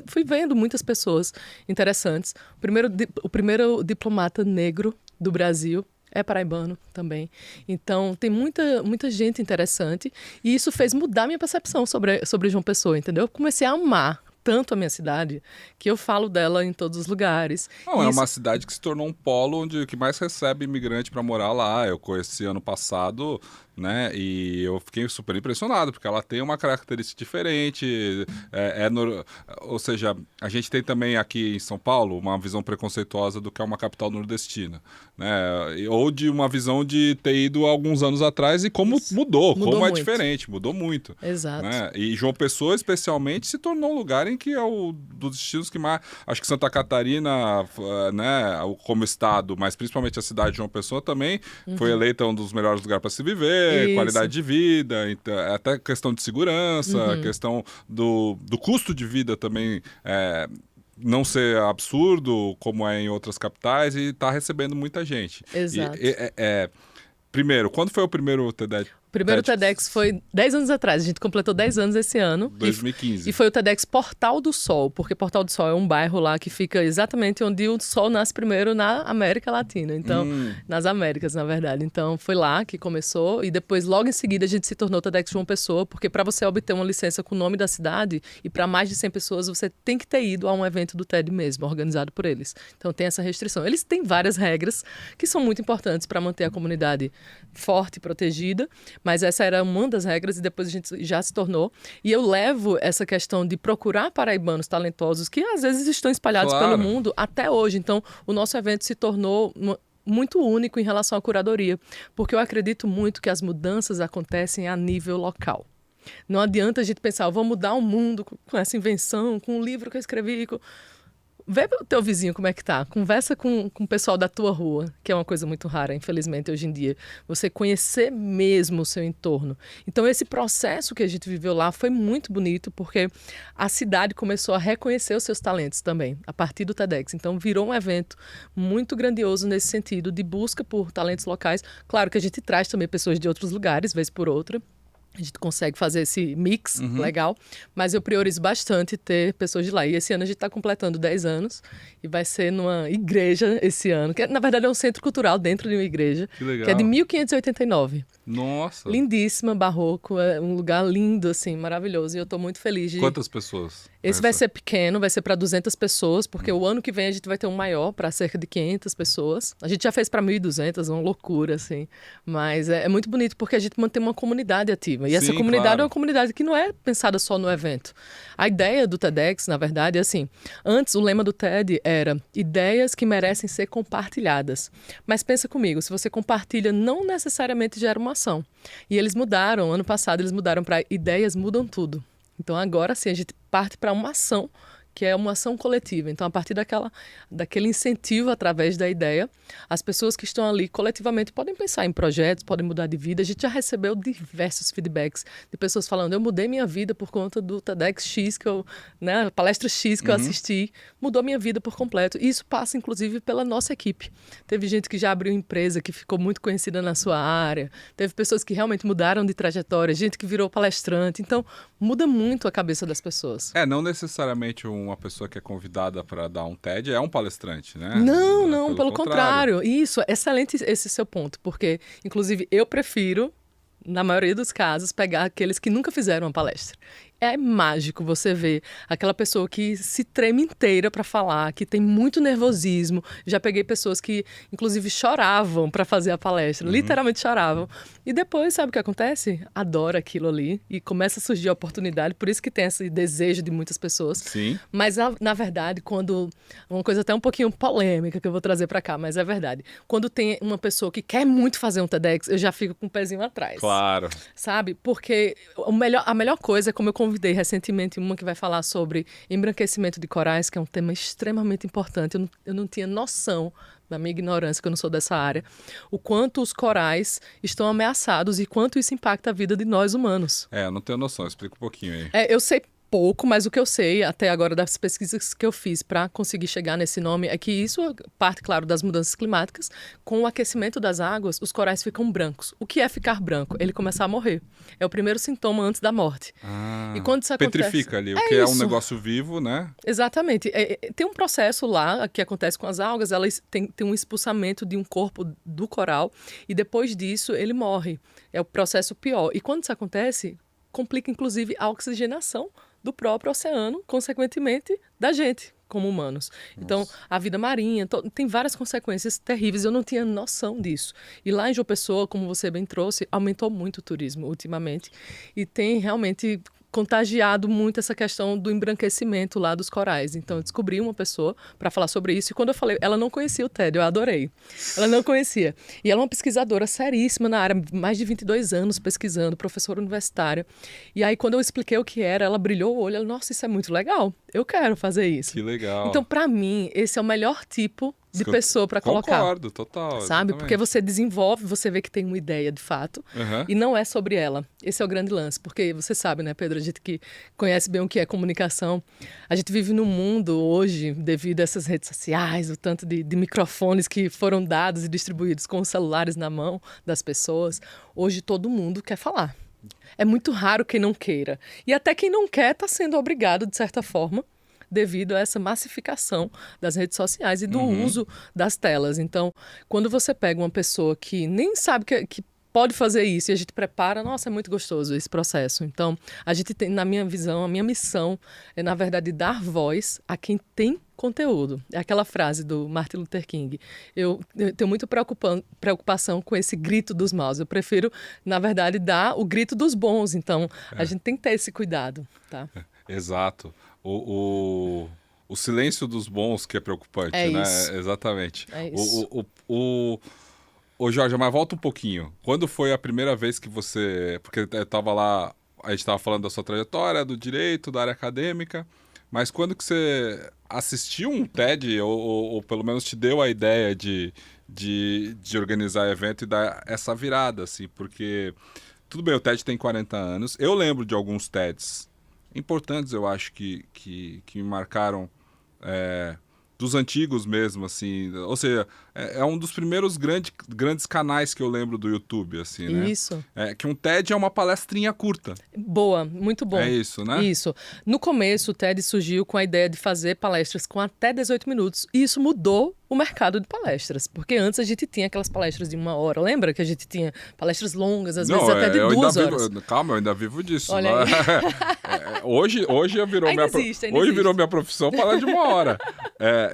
fui vendo muitas pessoas interessantes. O primeiro diplomata negro do Brasil é paraibano também. Então, tem muita gente interessante. E isso fez mudar minha percepção sobre João Pessoa, entendeu? Eu comecei a amar tanto a minha cidade, que eu falo dela em todos os lugares. Não, é uma cidade que se tornou um polo onde o que mais recebe imigrante para morar lá. Eu conheci ano passado, né? E eu fiquei super impressionado, porque ela tem uma característica diferente. Ou seja, a gente tem também aqui em São Paulo uma visão preconceituosa do que é uma capital nordestina, né? Ou de uma visão de ter ido há alguns anos atrás e como mudou como muito. É diferente, mudou muito. Exato. Né? E João Pessoa, especialmente, se tornou um lugar em que é dos destinos que mais... Acho que Santa Catarina, né, como estado, mas principalmente a cidade de João Pessoa também, foi eleita um dos melhores lugares para se viver, qualidade de vida, até questão de segurança, questão do custo de vida também, não ser absurdo, como é em outras capitais, e está recebendo muita gente. Exato. Primeiro, quando foi o primeiro TEDx? O primeiro TEDx foi 10 anos atrás, a gente completou 10 anos esse ano. 2015. E foi o TEDx Portal do Sol, porque Portal do Sol é um bairro lá que fica exatamente onde o sol nasce primeiro na América Latina, então, nas Américas, na verdade. Então, foi lá que começou e depois, logo em seguida, a gente se tornou TEDx João Pessoa, porque para você obter uma licença com o nome da cidade e para mais de 100 pessoas, você tem que ter ido a um evento do TED mesmo, organizado por eles. Então, tem essa restrição. Eles têm várias regras que são muito importantes para manter a comunidade forte e protegida, mas essa era uma das regras e depois a gente já se tornou. E eu levo essa questão de procurar paraibanos talentosos que às vezes estão espalhados pelo mundo até hoje. Então, o nosso evento se tornou muito único em relação à curadoria, porque eu acredito muito que as mudanças acontecem a nível local. Não adianta a gente pensar, vou mudar o mundo com essa invenção, com o livro que eu escrevi, Vê o teu vizinho como é que tá. Conversa com o pessoal da tua rua, que é uma coisa muito rara, infelizmente, hoje em dia. Você conhecer mesmo o seu entorno. Então, esse processo que a gente viveu lá foi muito bonito, porque a cidade começou a reconhecer os seus talentos também, a partir do TEDx. Então, virou um evento muito grandioso nesse sentido, de busca por talentos locais. Claro que a gente traz também pessoas de outros lugares, vez por outra. A gente consegue fazer esse mix legal, mas eu priorizo bastante ter pessoas de lá. E esse ano a gente está completando 10 anos e vai ser numa igreja esse ano, que na verdade é um centro cultural dentro de uma igreja, que é de 1589. Nossa! Lindíssima, barroco, é um lugar lindo, assim, maravilhoso. E eu estou muito feliz de... Quantas pessoas? Esse vai ser pequeno, vai ser para 200 pessoas, porque o ano que vem a gente vai ter um maior para cerca de 500 pessoas. A gente já fez para 1.200, uma loucura, assim. Mas é muito bonito porque a gente mantém uma comunidade ativa. E essa comunidade é uma comunidade que não é pensada só no evento. A ideia do TEDx, na verdade, é assim. Antes, o lema do TED era ideias que merecem ser compartilhadas. Mas pensa comigo, se você compartilha, não necessariamente gera uma ação. E eles mudaram, ano passado eles mudaram para ideias mudam tudo. Então agora sim a gente parte para uma ação, que é uma ação coletiva. Então, a partir daquele incentivo através da ideia, as pessoas que estão ali coletivamente podem pensar em projetos, podem mudar de vida. A gente já recebeu diversos feedbacks de pessoas falando, eu mudei minha vida por conta do TEDx X, a palestra X que eu assisti, mudou minha vida por completo. E isso passa, inclusive, pela nossa equipe. Teve gente que já abriu empresa, que ficou muito conhecida na sua área. Teve pessoas que realmente mudaram de trajetória, gente que virou palestrante. Então, muda muito a cabeça das pessoas. Não necessariamente uma pessoa que é convidada para dar um TED é um palestrante, né? Não, pelo contrário. Isso, excelente esse seu ponto, porque, inclusive, eu prefiro, na maioria dos casos, pegar aqueles que nunca fizeram uma palestra. É mágico você ver aquela pessoa que se treme inteira para falar, que tem muito nervosismo. Já peguei pessoas que, inclusive, choravam para fazer a palestra, literalmente choravam. E depois, sabe o que acontece? Adora aquilo ali e começa a surgir a oportunidade, por isso que tem esse desejo de muitas pessoas. Sim. Mas, na verdade, quando... Uma coisa até um pouquinho polêmica que eu vou trazer para cá, mas é verdade. Quando tem uma pessoa que quer muito fazer um TEDx, eu já fico com o pezinho atrás. Claro. Sabe? Porque a melhor coisa é como eu convidei recentemente uma que vai falar sobre embranquecimento de corais, que é um tema extremamente importante. Eu não tinha noção, da minha ignorância, que eu não sou dessa área, o quanto os corais estão ameaçados e quanto isso impacta a vida de nós humanos. Eu não tenho noção, explica um pouquinho aí. Eu sei pouco, mas o que eu sei até agora das pesquisas que eu fiz para conseguir chegar nesse nome é que isso parte, claro, das mudanças climáticas. Com o aquecimento das águas, os corais ficam brancos. O que é ficar branco? Ele começar a morrer. É o primeiro sintoma antes da morte. E quando isso acontece... Petrifica ali, o que é um negócio vivo, né? Exatamente. Tem um processo lá que acontece com as algas, elas têm um expulsamento de um corpo do coral e depois disso ele morre. É o processo pior. E quando isso acontece, complica inclusive a oxigenação do próprio oceano, consequentemente da gente, como humanos. Então, a vida marinha tem várias consequências terríveis. Eu não tinha noção disso. E lá em João Pessoa, como você bem trouxe, aumentou muito o turismo ultimamente. E tem realmente contagiado muito essa questão do embranquecimento lá dos corais. Então, eu descobri uma pessoa para falar sobre isso. E quando eu falei, ela não conhecia o TED, eu adorei. Ela não conhecia. E ela é uma pesquisadora seríssima na área, mais de 22 anos pesquisando, professora universitária. E aí, quando eu expliquei o que era, ela brilhou o olho. Ela, nossa, isso é muito legal. Eu quero fazer isso. Que legal. Então, para mim, esse é o melhor tipo de pessoa para colocar. Concordo, total. Sabe? Exatamente. Porque você desenvolve, você vê que tem uma ideia de fato e não é sobre ela. Esse é o grande lance. Porque você sabe, né, Pedro, a gente que conhece bem o que é comunicação, a gente vive num mundo hoje, devido a essas redes sociais, o tanto de microfones que foram dados e distribuídos com os celulares na mão das pessoas. Hoje todo mundo quer falar. É muito raro quem não queira. E até quem não quer está sendo obrigado, de certa forma, devido a essa massificação das redes sociais e do uso das telas. Então, quando você pega uma pessoa que nem sabe que pode fazer isso e a gente prepara, nossa, é muito gostoso esse processo. Então, a gente tem, na minha visão, a minha missão é, na verdade, dar voz a quem tem conteúdo. É aquela frase do Martin Luther King. Eu tenho muita preocupação com esse grito dos maus. Eu prefiro, na verdade, dar o grito dos bons. Então, a gente tem que ter esse cuidado, tá? Exato. O silêncio dos bons que é preocupante, né? Isso. Exatamente. É isso. Ô, Jorge, mas volta um pouquinho. Quando foi a primeira vez que você... Porque eu tava lá, a gente estava falando da sua trajetória, do direito, da área acadêmica, mas quando que você assistiu um TED, ou pelo menos te deu a ideia de organizar evento e dar essa virada, assim, porque... Tudo bem, o TED tem 40 anos. Eu lembro de alguns TEDs importantes, eu acho, que me marcaram, dos antigos mesmo, assim. Ou seja, é um dos primeiros grandes canais que eu lembro do YouTube, assim, né? Isso. Que um TED é uma palestrinha curta. Boa, muito bom. É isso, né? Isso. No começo, o TED surgiu com a ideia de fazer palestras com até 18 minutos. E isso mudou o mercado de palestras. Porque antes a gente tinha aquelas palestras de 1 hora. Lembra que a gente tinha palestras longas, às vezes até de 2 horas? Calma, eu ainda vivo disso. Olha aí. Hoje virou minha profissão falar de 1 hora.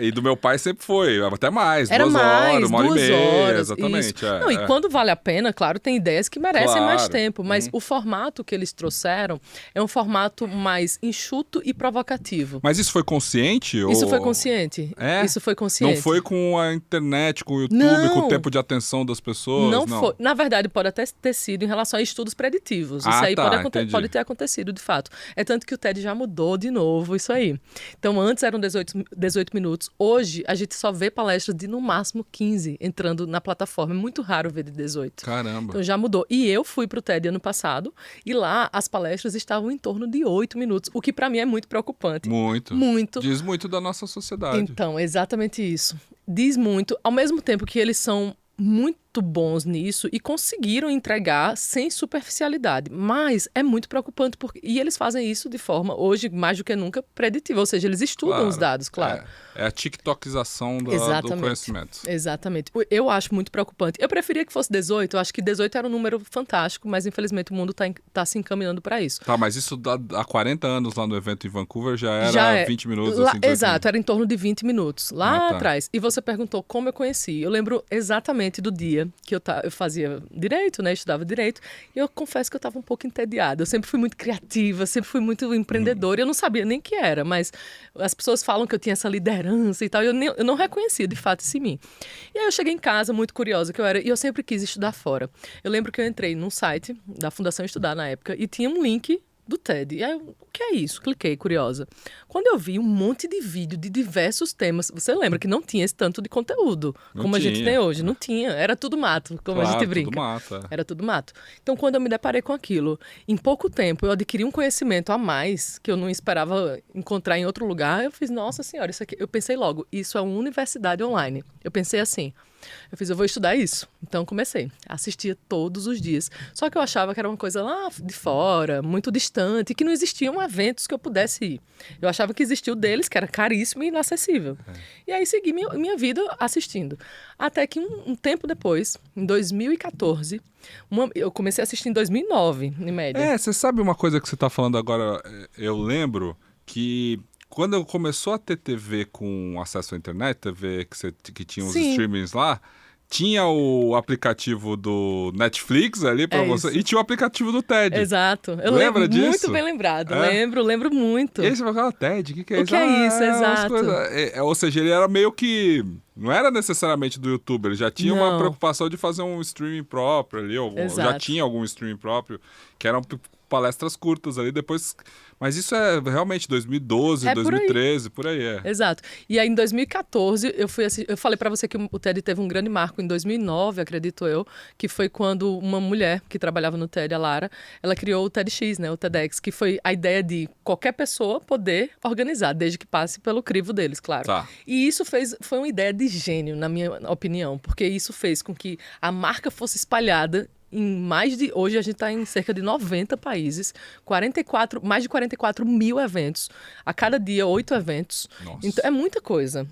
E do meu pai sempre foi, até mais. Era 2 horas, 1h30. horas, Exatamente. Não, e quando vale a pena, claro, tem ideias que merecem mais tempo. Mas o formato que eles trouxeram é um formato mais enxuto e provocativo. Mas isso foi consciente? Isso foi consciente. Isso foi consciente. Não foi com a internet, com o YouTube, com o tempo de atenção das pessoas? Não foi. Na verdade, pode até ter sido em relação a estudos preditivos. Isso aí pode ter acontecido, de fato. É tanto que o TED já mudou de novo isso aí. Então, antes eram 18 minutos. Hoje, a gente só vê palestras de, no máximo, 15 entrando na plataforma. É muito raro ver de 18. Caramba. Então, já mudou. E eu fui pro TED ano passado e lá as palestras estavam em torno de 8 minutos, o que para mim é muito preocupante. Muito. Diz muito da nossa sociedade. Então, exatamente isso. Diz muito, ao mesmo tempo que eles são muito bons nisso e conseguiram entregar sem superficialidade. Mas é muito preocupante e eles fazem isso de forma, hoje, mais do que nunca, preditiva. Ou seja, eles estudam os dados, claro. É a tiktokização do conhecimento. Exatamente. Eu acho muito preocupante. Eu preferia que fosse 18. Eu acho que 18 era um número fantástico, mas infelizmente o mundo tá se encaminhando para isso. Tá, mas isso há 40 anos lá no evento em Vancouver já era 20 minutos? Lá, assim, exato, era em torno de 20 minutos. Lá atrás. E você perguntou como eu conheci. Eu lembro exatamente do dia que eu fazia direito, né? Estudava direito. E eu confesso que eu estava um pouco entediada. Eu sempre fui muito criativa, sempre fui muito empreendedora. Eu não sabia nem o que era, mas as pessoas falam que eu tinha essa liderança e tal. Eu não reconhecia, de fato, isso em mim. E aí eu cheguei em casa, muito curiosa que eu era, e eu sempre quis estudar fora. Eu lembro que eu entrei num site da Fundação Estudar na época e tinha um link do TED. E aí, o que é isso? Cliquei, curiosa. Quando eu vi um monte de vídeo de diversos temas, você lembra que não tinha esse tanto de conteúdo como a gente tem hoje? Não tinha. Era tudo mato, como a gente brinca. Tudo mato, é. Era tudo mato. Então, quando eu me deparei com aquilo, em pouco tempo eu adquiri um conhecimento a mais que eu não esperava encontrar em outro lugar. Eu fiz, nossa senhora, isso aqui... Eu pensei logo, isso é uma universidade online. Eu pensei assim... Eu vou estudar isso. Então, comecei. Assistia todos os dias. Só que eu achava que era uma coisa lá de fora, muito distante, que não existiam eventos que eu pudesse ir. Eu achava que existia o deles, que era caríssimo e inacessível. E aí, segui minha vida assistindo. Até que um tempo depois, em 2014, eu comecei a assistir em 2009, em média. Você sabe uma coisa que você está falando agora? Eu lembro que... Quando começou a ter TV com acesso à internet, TV que tinha os streamings lá, tinha o aplicativo do Netflix ali para você isso. E tinha o aplicativo do TED. Exato. Eu Lembra disso? Muito bem lembrado. Lembro muito. E aí você falava, TED, o que é isso? O que é isso? Exato. Ou seja, ele era meio que... Não era necessariamente do YouTube, ele já tinha uma preocupação de fazer um streaming próprio ali, já tinha algum streaming próprio, que eram palestras curtas ali, depois... Mas isso é realmente 2012, 2013, por aí é. Exato. E aí, em 2014, eu falei pra você que o TED teve um grande marco em 2009, acredito eu, que foi quando uma mulher que trabalhava no TED, a Lara, ela criou o TEDx, né, o TEDx, que foi a ideia de qualquer pessoa poder organizar, desde que passe pelo crivo deles, claro. Tá. E isso foi uma ideia de gênio, na minha opinião, porque isso fez com que a marca fosse espalhada hoje a gente está em cerca de 90 países, mais de 44 mil eventos, a cada dia 8 eventos. Nossa. Então, é muita coisa.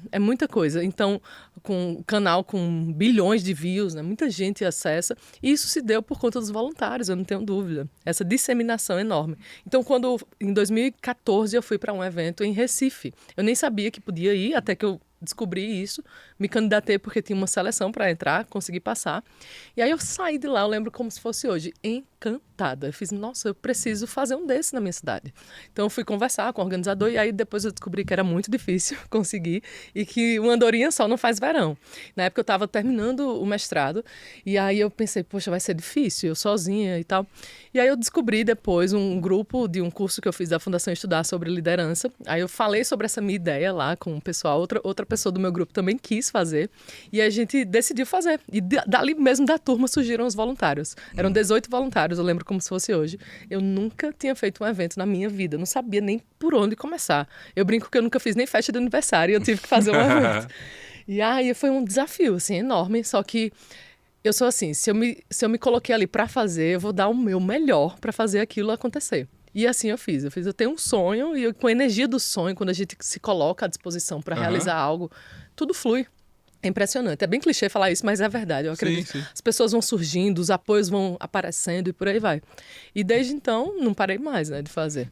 Então, com um canal com bilhões de views, né, muita gente acessa, e isso se deu por conta dos voluntários, eu não tenho dúvida. Essa disseminação enorme. Então, em 2014, eu fui para um evento em Recife. Eu nem sabia que podia ir, até que eu descobri isso, me candidatei porque tinha uma seleção para entrar, consegui passar. E aí eu saí de lá, eu lembro como se fosse hoje, encantada. Eu fiz, nossa, eu preciso fazer um desse na minha cidade. Então eu fui conversar com o organizador e aí depois eu descobri que era muito difícil conseguir e que uma andorinha só não faz verão. Na época eu estava terminando o mestrado e aí eu pensei, poxa, vai ser difícil, eu sozinha e tal. E aí eu descobri depois um grupo de um curso que eu fiz da Fundação Estudar sobre liderança. Aí eu falei sobre essa minha ideia lá com o pessoal, outra pessoa do meu grupo também quis fazer e a gente decidiu fazer. E dali mesmo da turma surgiram os voluntários. Eram 18 voluntários, eu lembro como se fosse hoje. Eu nunca tinha feito um evento na minha vida, não sabia nem por onde começar. Eu brinco que eu nunca fiz nem festa de aniversário e eu tive que fazer um evento. E aí foi um desafio, assim, enorme, só que eu sou assim, se eu me coloquei ali para fazer, eu vou dar o meu melhor para fazer aquilo acontecer. E assim eu fiz. Eu tenho um sonho e com a energia do sonho, quando a gente se coloca à disposição para realizar algo, tudo flui. É impressionante. É bem clichê falar isso, mas é verdade. Eu acredito. Sim. As pessoas vão surgindo, os apoios vão aparecendo e por aí vai. E desde então, não parei mais, né, de fazer.